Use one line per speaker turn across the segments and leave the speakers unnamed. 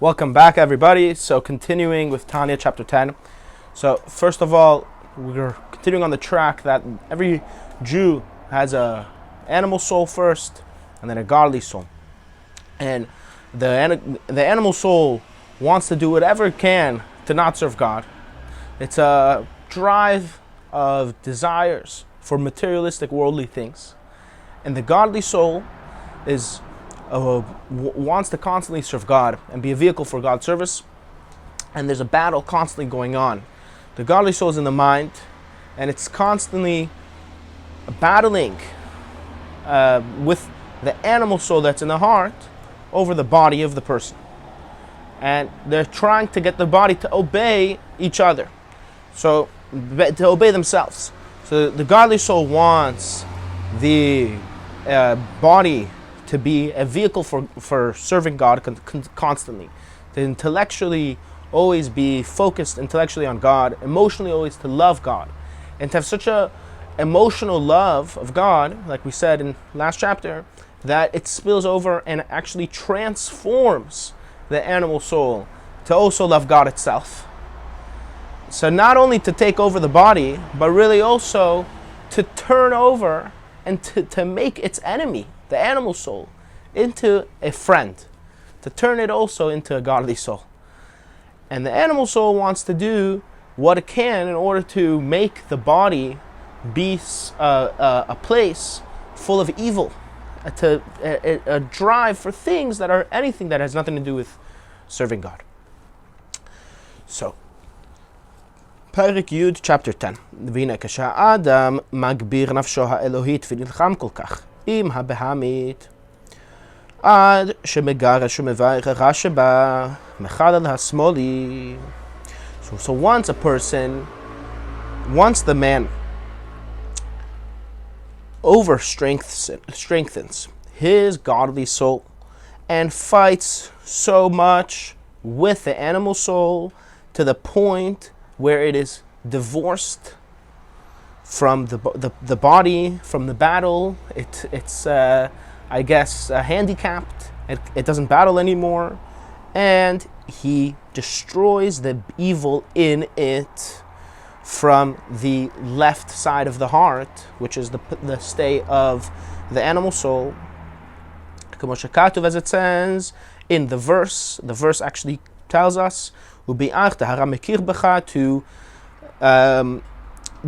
Welcome back, everybody. So continuing with Tanya chapter 10. So first of all, we're continuing on the track that every Jew has a animal soul first and then a godly soul. And the animal soul wants to do whatever it can to not serve God. It's a drive of desires for materialistic worldly things. And the godly soul is wants to constantly serve God and be a vehicle for God's service. And there's a battle constantly going on. The godly soul is in the mind, and it's constantly battling with the animal soul that's in the heart over the body of the person. And they're trying to get the body to obey each other, so to obey themselves. So the godly soul wants the body to be a vehicle for serving God constantly, to intellectually always be focused intellectually on God, emotionally always to love God, and to have such a emotional love of God, like we said in last chapter, that it spills over and actually transforms the animal soul to also love God itself. So not only to take over the body, but really also to turn over and to make its enemy, the animal soul, into a friend, to turn it also into a godly soul. And the animal soul wants to do what it can in order to make the body be a place full of evil, a drive for things that are anything that has nothing to do with serving God. So, Perek Yud, chapter 10. והנה כשהאדם מגביר נפשו האלוהית ונלחם כל כך עם הבהמית, עד שמגרש ומברך הרע שבה מחלל השמאלי. So once the man strengthens his godly soul and fights so much with the animal soul to the point where it is divorced from the body, from the battle. It's handicapped. It doesn't battle anymore, and he destroys the evil in it from the left side of the heart, which is the state of the animal soul. As it says in the verse actually tells us to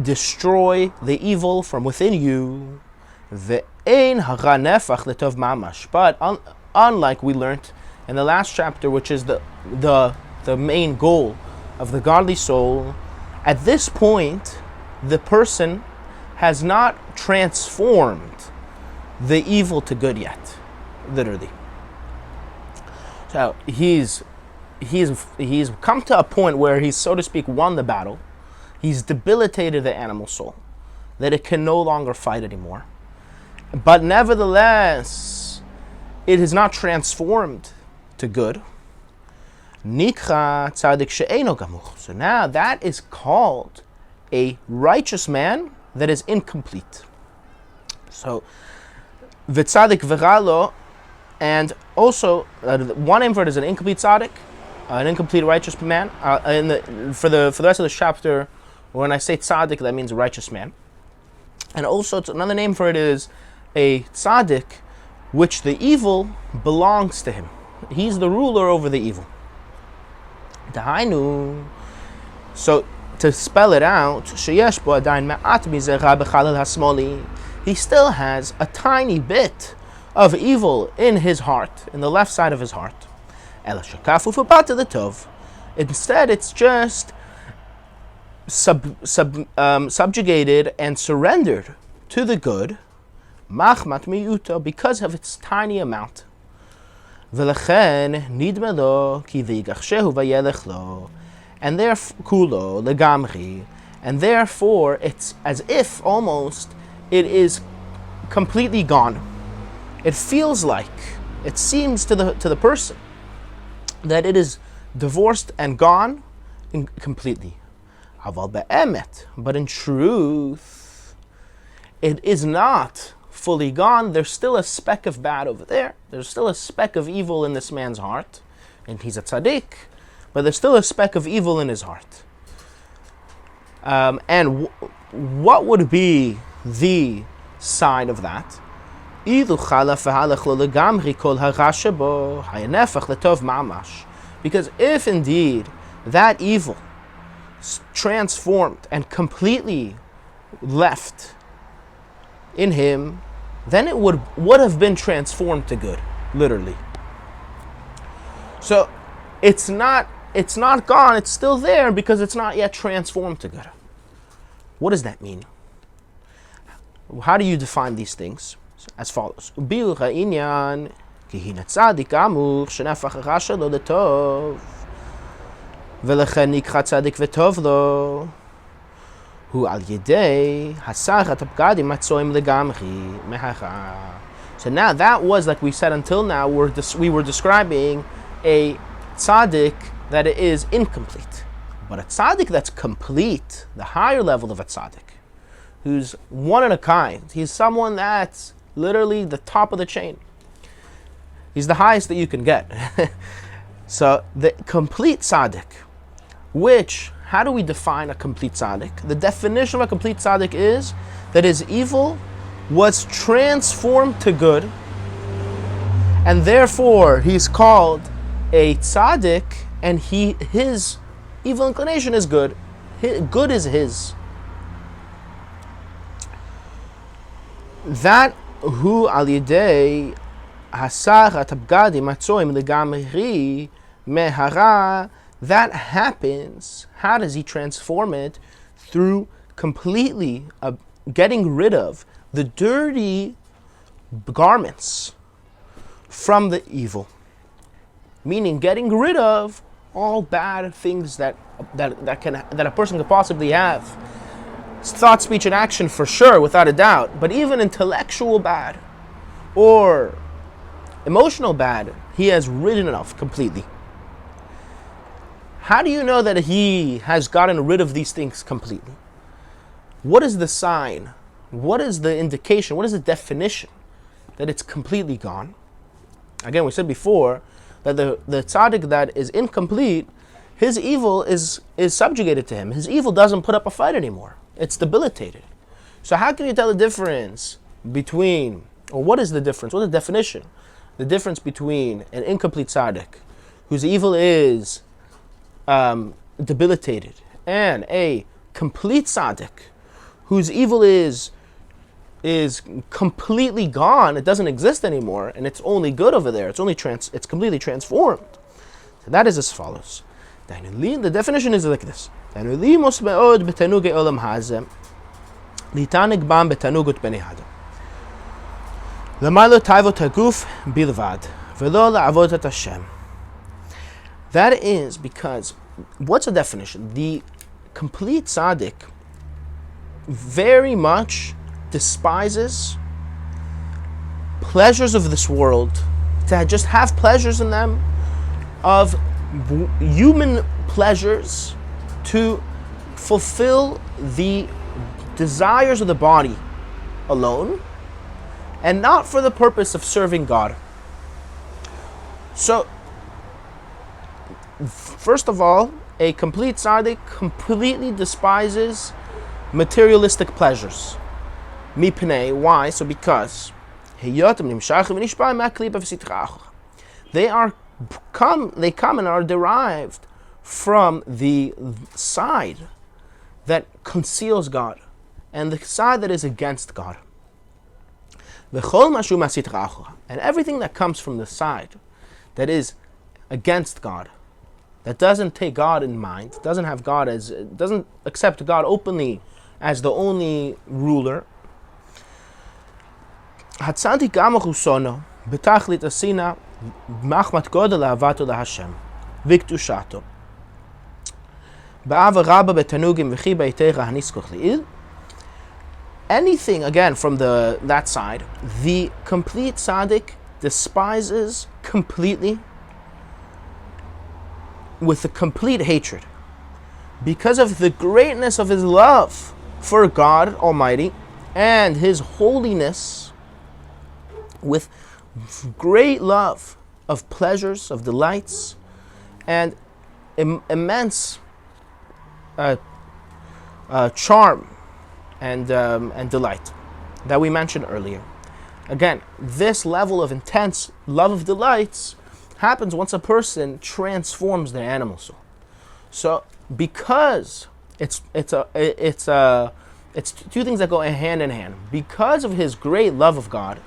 destroy the evil from within you. But unlike we learned in the last chapter, which is the main goal of the godly soul, at this point the person has not transformed the evil to good yet, literally. So he's come to a point where he's, so to speak, won the battle. He's debilitated the animal soul, that it can no longer fight anymore. But nevertheless, it is not transformed to good. Nikra Tzadik she'eino gamuch. So now that is called a righteous man that is incomplete. So v'tzadik v'ralo, and also one name for it is an incomplete tzaddik, an incomplete righteous man. For the rest of the chapter, when I say tzaddik, that means righteous man. And also another name for it is a tzaddik, which the evil belongs to him. He's the ruler over the evil. Dahainu. So to spell it out, he still has a tiny bit of evil in his heart, in the left side of his heart. Instead, it's just subjugated and surrendered to the good, because of its tiny amount. And therefore it's as if almost it is completely gone. It feels like, it seems to the person that it is divorced and gone completely. But in truth, it is not fully gone. There's still a speck of bad over there. There's still a speck of evil in this man's heart. and he's a tzaddik, but there's still a speck of evil in his heart. And what would be the sign of that? Because if indeed that evil transformed and completely left in him, then it would have been transformed to good, literally. So it's not gone, it's still there because it's not yet transformed to good. What does that mean? How do you define these things? As follows. ולכן נקרא צדיק וטוב לו, הוא על ידי הסרת הבגדים הצועים לגמרי מהרע. So now that was, like we said until now, we were describing a tzaddik that is incomplete. But a tzaddik that's complete, the higher level of a tzaddik, who's one in a kind, he's someone that's literally the top of the chain. He's the highest that you can get. So the complete tzaddik, which, how do we define a complete tzaddik? The definition of a complete tzaddik is that his evil was transformed to good, and therefore he's called a tzaddik, and his evil inclination is good. Good is his. That hu al yidei hasar hatabgadim atzoim legamri mehara. That happens. How does he transform it? Through completely getting rid of the dirty garments from the evil. Meaning getting rid of all bad things that a person could possibly have. Thought, speech, and action for sure, without a doubt. But even intellectual bad or emotional bad, he has ridden it off completely. How do you know that he has gotten rid of these things completely? What is the sign? What is the indication? What is the definition that it's completely gone? Again, we said before that the tzaddik that is incomplete, his evil is subjugated to him. His evil doesn't put up a fight anymore. It's debilitated. So how can you tell the difference between, or what is the difference? What is the definition? The difference between an incomplete tzaddik, whose evil is debilitated, and a complete tzaddik, whose evil is completely gone. It doesn't exist anymore, and it's only good over there. It's completely transformed. So that is as follows. The definition is like this. That is because, what's the definition? The complete tzaddik very much despises pleasures of this world, to just have pleasures in them, of human pleasures, to fulfill the desires of the body alone, and not for the purpose of serving God. So, first of all, a complete tzaddik completely despises materialistic pleasures. Mipnei, why? So because they come and are derived from the side that conceals God and the side that is against God. And everything that comes from the side that is against God, that doesn't take God in mind, doesn't accept God openly as the only ruler. Hatzadik amachusono betachlit asina machmat godel ahavato laHashem viktushato ba'ava rabba betanugim v'chi ba'itecha haniskoch li'il. Anything, again, from that side, the complete tzaddik despises completely, with a complete hatred, because of the greatness of his love for God Almighty and his holiness, with great love of pleasures, of delights, and immense charm and delight that we mentioned earlier. Again, this level of intense love of delights happens once a person transforms their animal soul. So, because it's two things that go hand in hand. Because of his great love of God,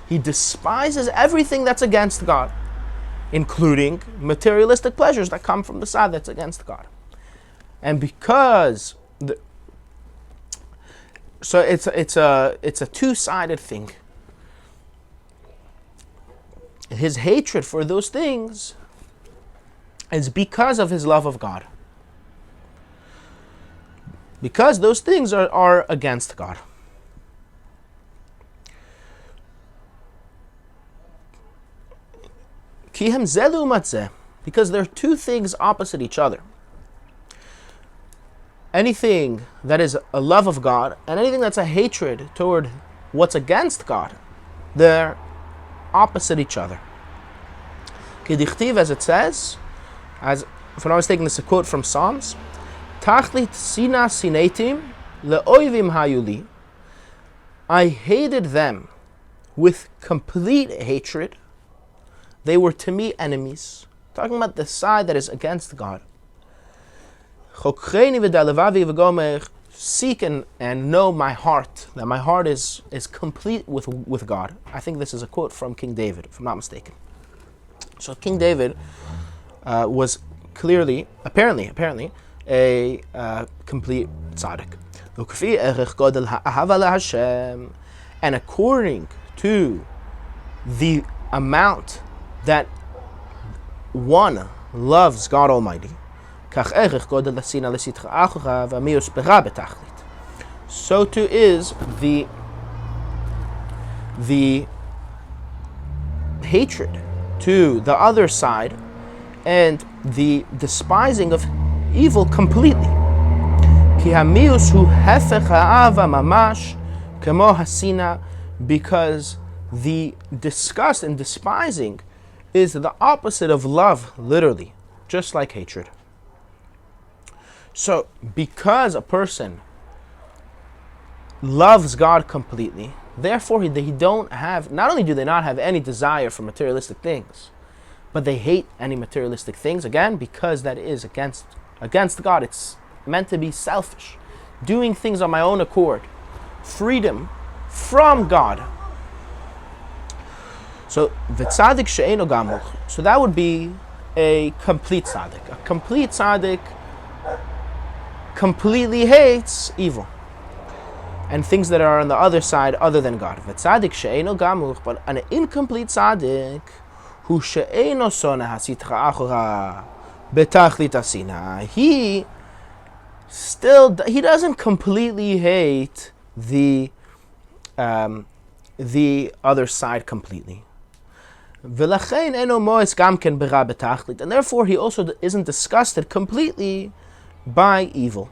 he despises everything that's against God, including materialistic pleasures that come from the side that's against God. And because so it's a two-sided thing. His hatred for those things is because of his love of God. Because those things are against God. Because they're two things opposite each other. Anything that is a love of God and anything that's a hatred toward what's against God, they're opposite each other. Kedichtiv, as it says, as if I was taking this a quote from Psalms, Tachlit sina sinetim leoivim hayuli. I hated them with complete hatred. They were to me enemies. Talking about the side that is against God. Seek and know my heart, that my heart is complete with God. I think this is a quote from King David, if I'm not mistaken. So King David was apparently, a complete tzaddik. And according to the amount that one loves God Almighty, so too is the hatred to the other side and the despising of evil completely. Because the disgust and despising is the opposite of love, literally, just like hatred. So, because a person loves God completely, therefore they don't have, not only do they not have any desire for materialistic things, but they hate any materialistic things, again, because that is against God. It's meant to be selfish, doing things on my own accord, freedom from God. So, the Tzadik she'eino gamuch, so that would be a complete tzaddik. A complete tzaddik completely hates evil and things that are on the other side other than God. V'tzadik she'eino gamuch, but an incomplete tzaddik hu she'eino sona hasitra achora betachlit asina. He doesn't completely hate the other side completely. V'lachein eno moes gamken bera betachlit, and therefore he also isn't disgusted completely by evil.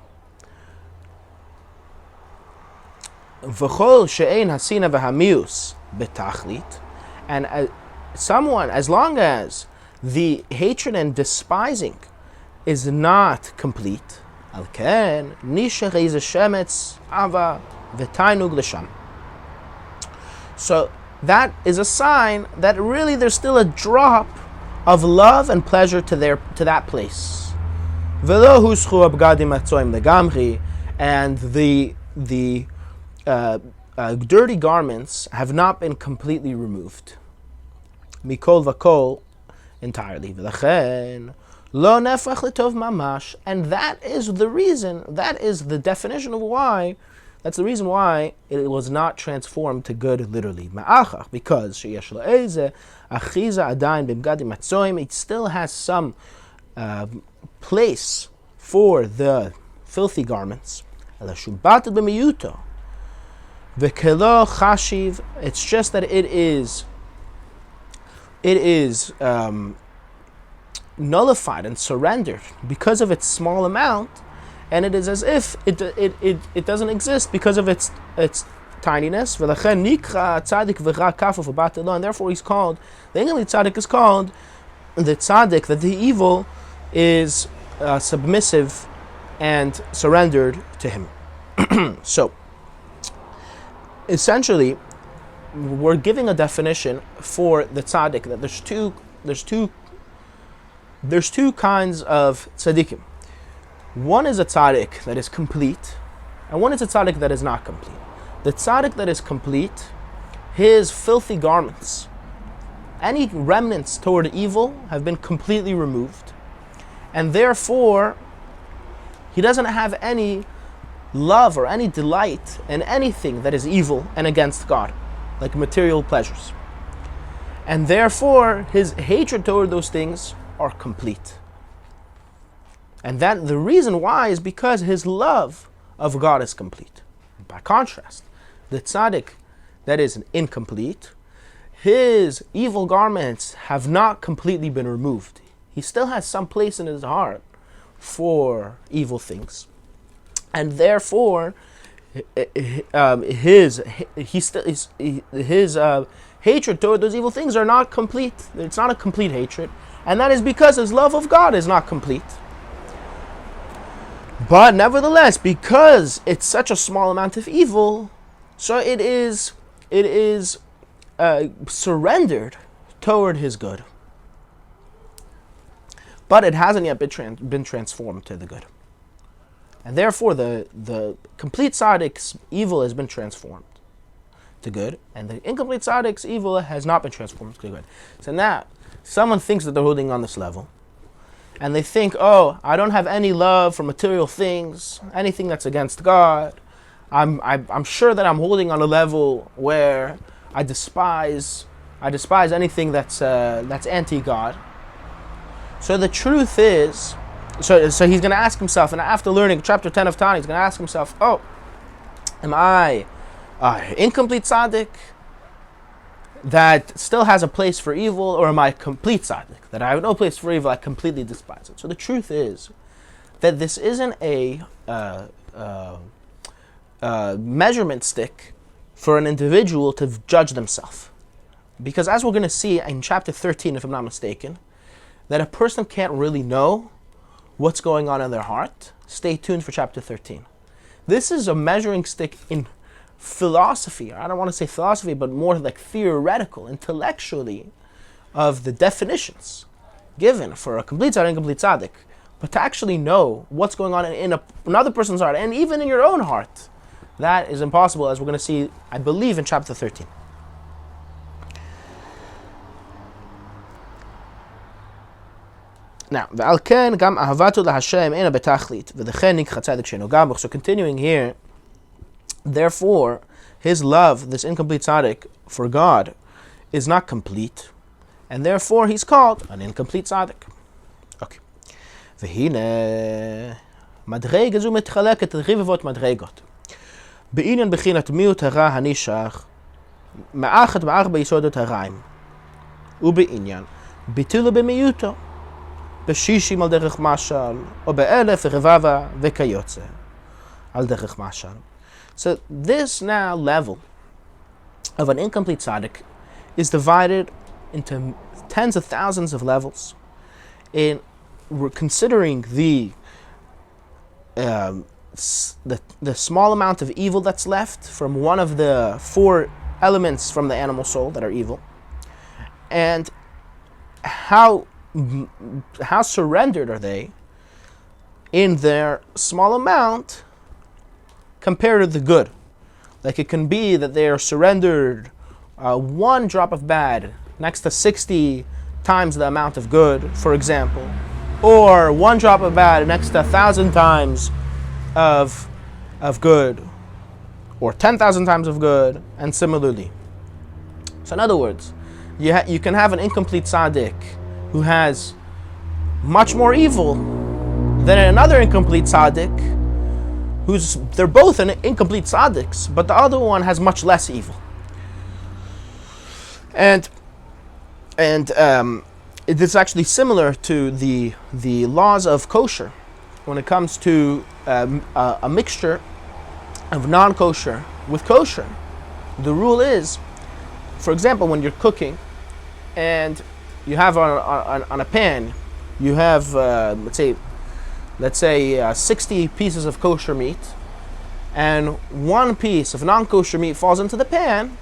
V'chol she'ein hasina v'hamius betachlit, and as long as the hatred and despising is not complete, alken nisher is shemetz ava v'tainug l'sham. So that is a sign that really there's still a drop of love and pleasure to that place. And the dirty garments have not been completely removed. Mikol v'kol, entirely. And that is the reason, that is the definition of why, that's the reason why it was not transformed to good literally. Because it still has some place for the filthy garments. It's just that it is nullified and surrendered because of its small amount, and it is as if it doesn't exist because of its tininess. And therefore he's called, the English tzaddik is called the tzaddik, that the evil is submissive and surrendered to him. So, essentially, we're giving a definition for the tzaddik, that there's two kinds of tzaddikim. One is a tzaddik that is complete, and one is a tzaddik that is not complete. The tzaddik that is complete, his filthy garments, any remnants toward evil have been completely removed, and therefore he doesn't have any love or any delight in anything that is evil and against God, like material pleasures. And therefore his hatred toward those things are complete. And that the reason why is because his love of God is complete. By contrast, the tzaddik that is incomplete, his evil garments have not completely been removed. He still has some place in his heart for evil things, and therefore his hatred toward those evil things are not complete. It's not a complete hatred, and that is because his love of God is not complete. But nevertheless, because it's such a small amount of evil, so it is surrendered toward his good. But it hasn't yet been transformed to the good. And therefore, the complete tzaddik's evil has been transformed to good, and the incomplete tzaddik's evil has not been transformed to good. So now, someone thinks that they're holding on this level, and they think, oh, I don't have any love for material things, anything that's against God. I'm sure that I'm holding on a level where I despise anything that's anti-God. So the truth is, so he's going to ask himself, and after learning chapter 10 of Tanya, he's going to ask himself, oh, am I incomplete tzaddik that still has a place for evil, or am I complete tzaddik that I have no place for evil, I completely despise it? So the truth is that this isn't a measurement stick for an individual to judge themselves. Because as we're going to see in chapter 13, if I'm not mistaken, that a person can't really know what's going on in their heart. Stay tuned for chapter 13. This is a measuring stick in philosophy. I don't want to say philosophy, but more like theoretical, intellectually, of the definitions given for a complete tzaddik and incomplete tzaddik. But to actually know what's going on in another person's heart, and even in your own heart, that is impossible, as we're going to see, I believe, in chapter 13. Now, so continuing here, therefore, his love, this incomplete tzaddik, for God, is not complete, and therefore he's called an incomplete tzaddik. Okay. והנה, מדרגה זו מתחלקת לרבבות מדרגות. בעניין בחינת מיעוט הרע הנשאר, מאחד בארבע יסודות הרעים, ובעניין ביטולו במיעוטו, בשישים על דרך משל, או באלף ורבבה וכיוצא על דרך משל. So this now level of an incomplete tzaddik is divided into tens of thousands of levels. And we're considering the small amount of evil that's left from one of the four elements from the animal soul that are evil, and how surrendered are they in their small amount compared to the good. Like it can be that they are surrendered one drop of bad next to 60 times the amount of good, for example, or one drop of bad next to 1,000 times of good, or 10,000 times of good, and similarly. So in other words, you can have an incomplete tzaddik who has much more evil than another incomplete tzaddik, they're both incomplete tzaddiks, but the other one has much less evil. And it is actually similar to the laws of kosher when it comes to a mixture of non-kosher with kosher. The rule is, for example, when you're cooking and you have on a pan, you have let's say 60 pieces of kosher meat, and one piece of non-kosher meat falls into the pan,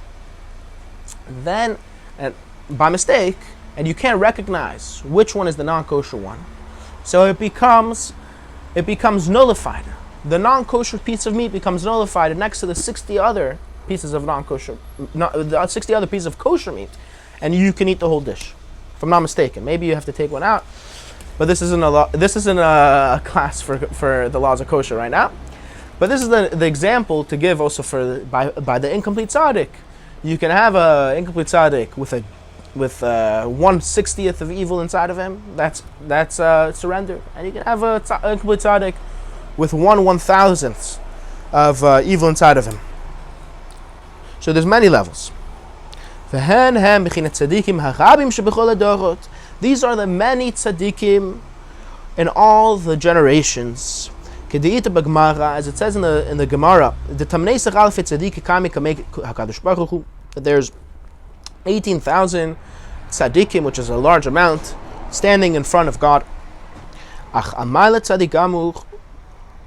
then by mistake, and you can't recognize which one is the non-kosher one, so it becomes nullified. The non-kosher piece of meat becomes nullified next to the 60 other pieces of the 60 other pieces of kosher meat, and you can eat the whole dish, if I'm not mistaken. Maybe you have to take one out, but this isn't a class for the laws of kosher right now. But this is the example to give also by the incomplete tzaddik. You can have an incomplete tzaddik with 1/60th of evil inside of him. That's surrender, and you can have an incomplete tzaddik with 1/1000th of evil inside of him. So there's many levels. These are the many tzaddikim in all the generations. As it says in the Gemara, that there's 18,000 tzaddikim, which is a large amount, standing in front of God.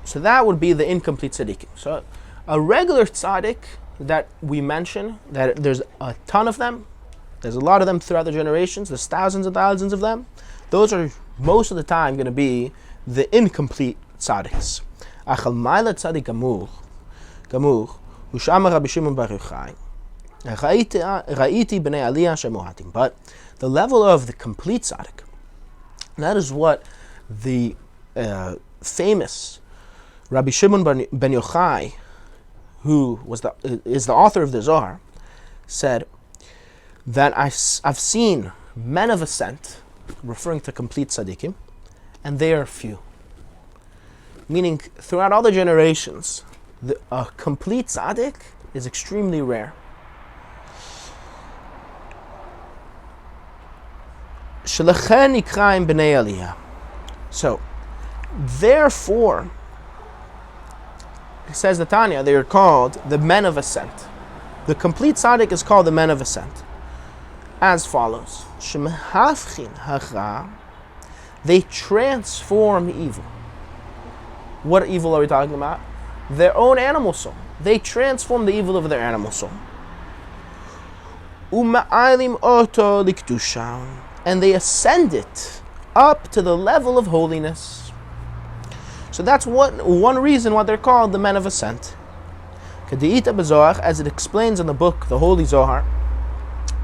So that would be the incomplete tzaddikim. So a regular tzaddik that we mention, that there's a ton of them, there's a lot of them throughout the generations, there's thousands and thousands of them, those are most of the time going to be the incomplete tzaddiks. Achal ma'ila tzaddik gamur, Ushama Rabbi Shimon bar Yochai, Ra'iti b'nei aliyah shemohatim. But the level of the complete tzaddik, that is what the famous Rabbi Shimon ben Yochai, who is the author of the Zohar, said that I've seen men of ascent, referring to complete tzaddikim, and they are few. Meaning, throughout all the generations, a complete tzaddik is extremely rare. Shelachen nikraim b'nei aliyah. So, therefore, it says the Tanya, they are called the men of ascent. The complete tzaddik is called the men of ascent, as follows: Shemehafchin hara, they transform evil. What evil are we talking about? Their own animal soul. They transform the evil of their animal soul. Uma'alim oto liktusha, and they ascend it up to the level of holiness. So that's one reason why they're called the men of ascent. K'di'ita b'zohar, as it explains in the book, the Holy Zohar,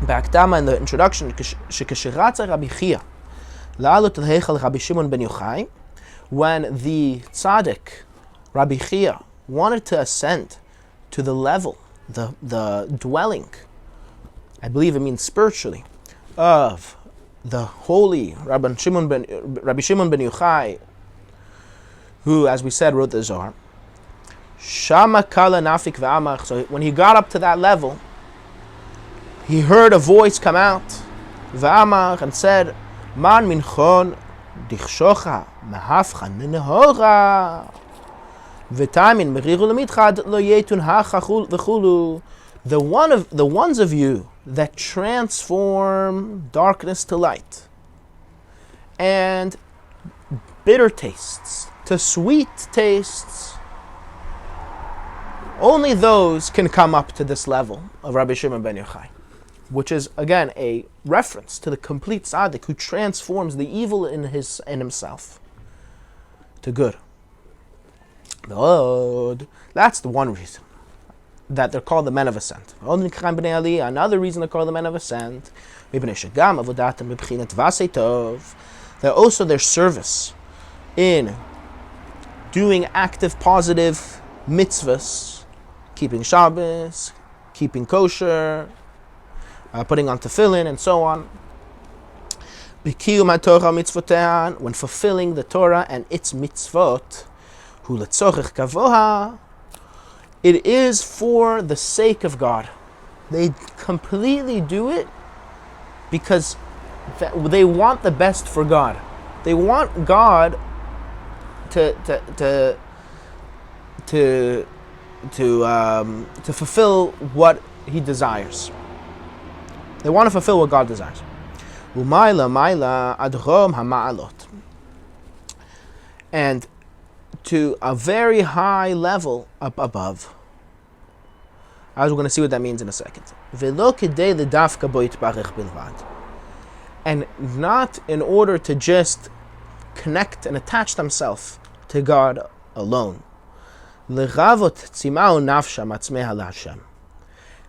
Ba'aktama, in the introduction, shekeshiratza Rabbi Chia la'alut l'heichal Rabbi Shimon ben Yochai, when the tzaddik Rabbi Chia wanted to ascend to the level, the dwelling, I believe it means spiritually, of the holy Rabbi Shimon ben Yochai, who, as we said, wrote the Zohar. Shama kala nafik v'amach. So when he got up to that level, he heard a voice come out, v'amach, and said, Man minchon dichshocha mahafcha nenehora v'tamin meriru lemitchad lo yetun hachachul v'chulu. The ones of you that transform darkness to light and bitter tastes to sweet tastes, only those can come up to this level of Rabbi Shimon ben Yochai, which is again a reference to the complete tzaddik who transforms the evil in himself to good. That's the one reason that they're called the men of ascent. Another reason they're called the men of ascent, that also their service in doing active, positive mitzvahs, keeping Shabbos, keeping kosher, putting on tefillin, and so on. When fulfilling the Torah and its mitzvot, it is for the sake of God. They completely do it because they want the best for God. They want God to fulfill what He desires. They want to fulfill what God desires. Umayla Mayla Adrom Hama'alot. And to a very high level up above. As we're going to see what that means in a second. And not in order to just connect and attach themselves to God alone.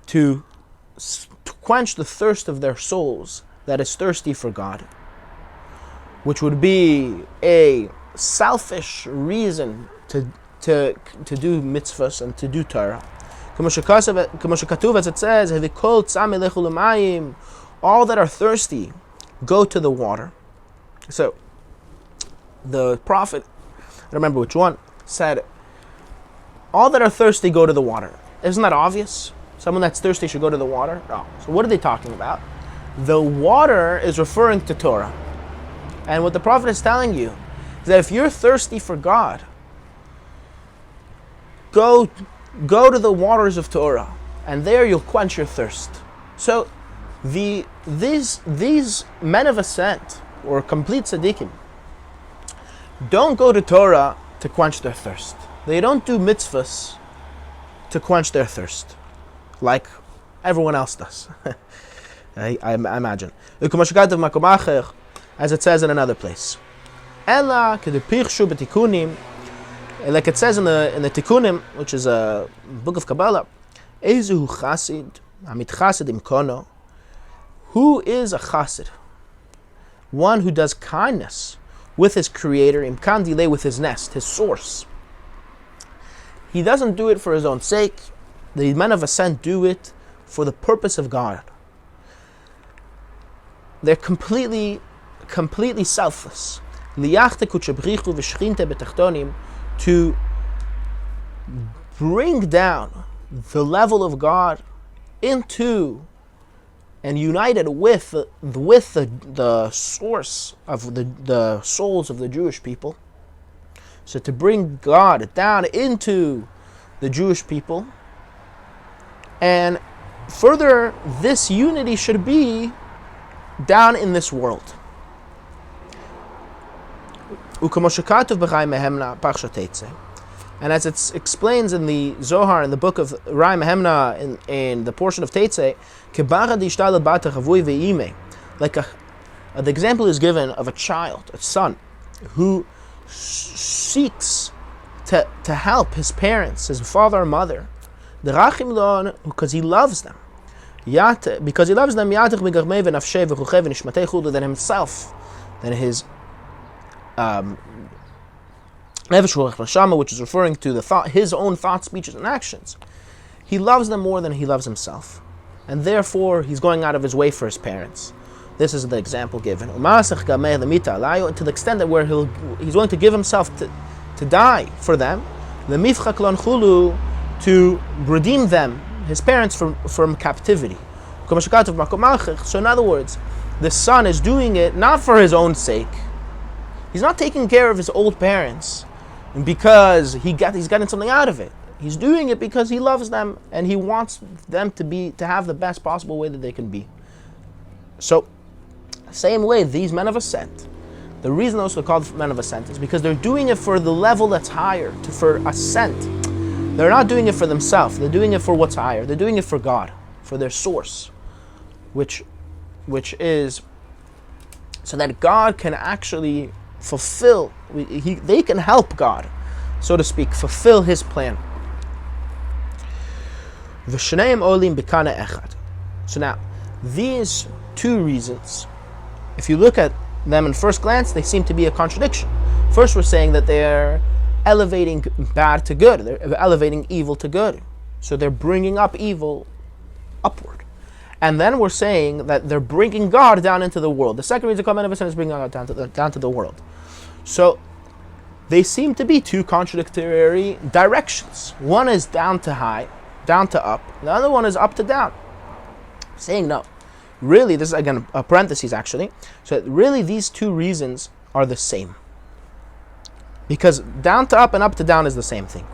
To quench the thirst of their souls that is thirsty for God, which would be a selfish reason to do mitzvahs and to do Torah. As it says, all that are thirsty go to the water. So the prophet, I don't remember which one, said, all that are thirsty go to the water. Isn't that obvious? Someone that's thirsty should go to the water? No. So what are they talking about? The water is referring to Torah. And what the prophet is telling you is that if you're thirsty for God, go to the waters of Torah, and there you'll quench your thirst. So these men of ascent, or complete tzaddikim, don't go to Torah to quench their thirst. They don't do mitzvahs to quench their thirst, like everyone else does. I imagine. As it says in another place. Like it says in the Tikkunim, which is a book of Kabbalah, Ezu Chasid, Amit Chasidim Kono, who is a Chasid? One who does kindness with his creator, Imkan Dilei, with his nest, his source. He doesn't do it for his own sake. The men of ascent do it for the purpose of God. They're completely selfless. To bring down the level of God into and united with the source of the souls of the Jewish people. So to bring God down into the Jewish people. And further, this unity should be down in this world. And as it explains in the Zohar, in the book of Rai Mehemna, in the portion of Tetzeh, like the example is given of a child, a son, who seeks to help his parents, his father and mother, because he loves them. Because he loves them, than himself, than his which is referring to his own thoughts, speeches, and actions. He loves them more than he loves himself. And therefore, he's going out of his way for his parents. This is the example given. To the extent that where he's going to give himself to die for them, to redeem them, his parents, from captivity. So in other words, the son is doing it not for his own sake. He's not taking care of his old parents because he's gotten something out of it. He's doing it because he loves them and he wants them to have the best possible way that they can be. So, same way, these men of ascent, the reason those are called men of ascent is because they're doing it for the level that's higher, for ascent. They're not doing it for themselves. They're doing it for what's higher. They're doing it for God, for their source, which is so that God can actually fulfill. They can help God, so to speak, fulfill His plan. So now, these two reasons, if you look at them in first glance, they seem to be a contradiction. First, we're saying that they're elevating bad to good. They're elevating evil to good. So they're bringing up evil upward. And then we're saying that they're bringing God down into the world. The second reason men of ascent is bringing God down to the world. So they seem to be two contradictory directions. One is down to high, down to up. The other one is up to down. Saying no. Really, this is again a parenthesis actually. So really these two reasons are the same. Because down to up and up to down is the same thing.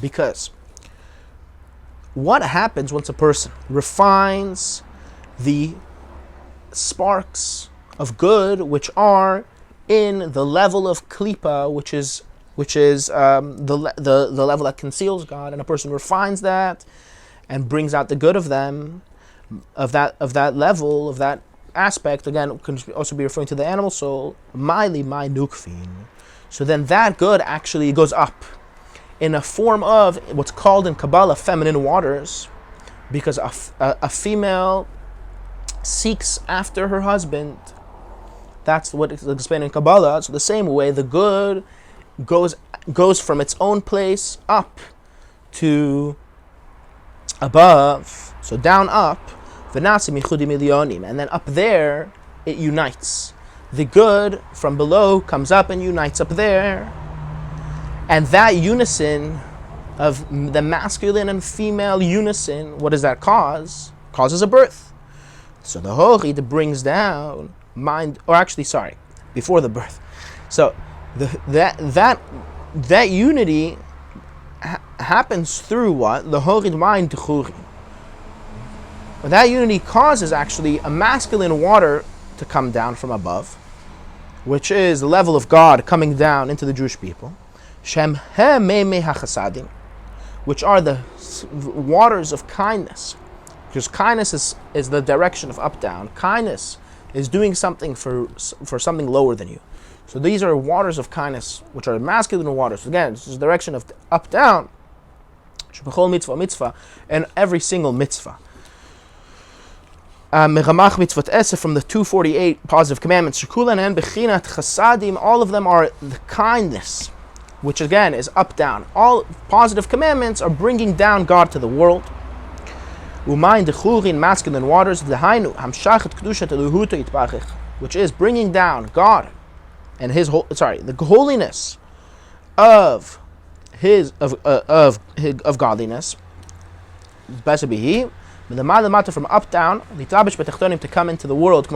Because what happens once a person refines the sparks of good, which are in the level of klipa, which is the level that conceals God, and a person refines that and brings out the good of them, of that level, of that aspect. Again, can also be referring to the animal soul. Maili my nukfin. So then that good actually goes up in a form of what's called in Kabbalah feminine waters, because a female seeks after her husband. That's what is explained in Kabbalah. So the same way, the good goes from its own place up to above, so down up, and then up there it unites. The good from below comes up and unites up there. And that unison of the masculine and female unison, what does that cause? Causes a birth. So the Horid brings down mind, or actually, sorry, before the birth. So that unity happens through what? The Horid mind Tchuri. That unity causes actually a masculine water to come down from above, which is the level of God coming down into the Jewish people. Shem Meimei HaChasadim, which are the waters of kindness. Because kindness is the direction of up down. Kindness is doing something for something lower than you. So these are waters of kindness, which are masculine waters. Again, this is the direction of up down. Shebechol mitzvah, and every single mitzvah. Megamach mitzvot esef, from the 248 positive commandments. Shekulan and bechinat chasadim, all of them are the kindness, which again is up down. All positive commandments are bringing down God to the world. Umayin dechurin, masculine waters. Dehainu hamshachet kedushat eluhuto yitbachich, which is bringing down God and the holiness of godliness. From up down, to come into the world. So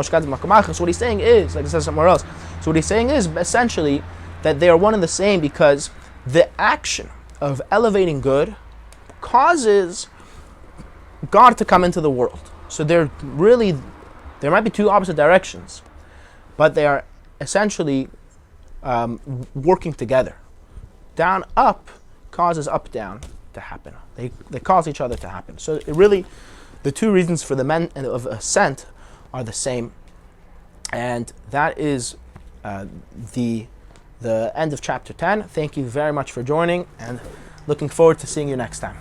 what he's saying is, like it says somewhere else, so what he's saying is essentially that they are one and the same, because the action of elevating good causes God to come into the world. So there might be two opposite directions, but they are essentially working together. Down up causes up down to happen. They cause each other to happen. So it really, the two reasons for the men of ascent are the same, and that is the end of chapter 10. Thank you very much for joining, and looking forward to seeing you next time.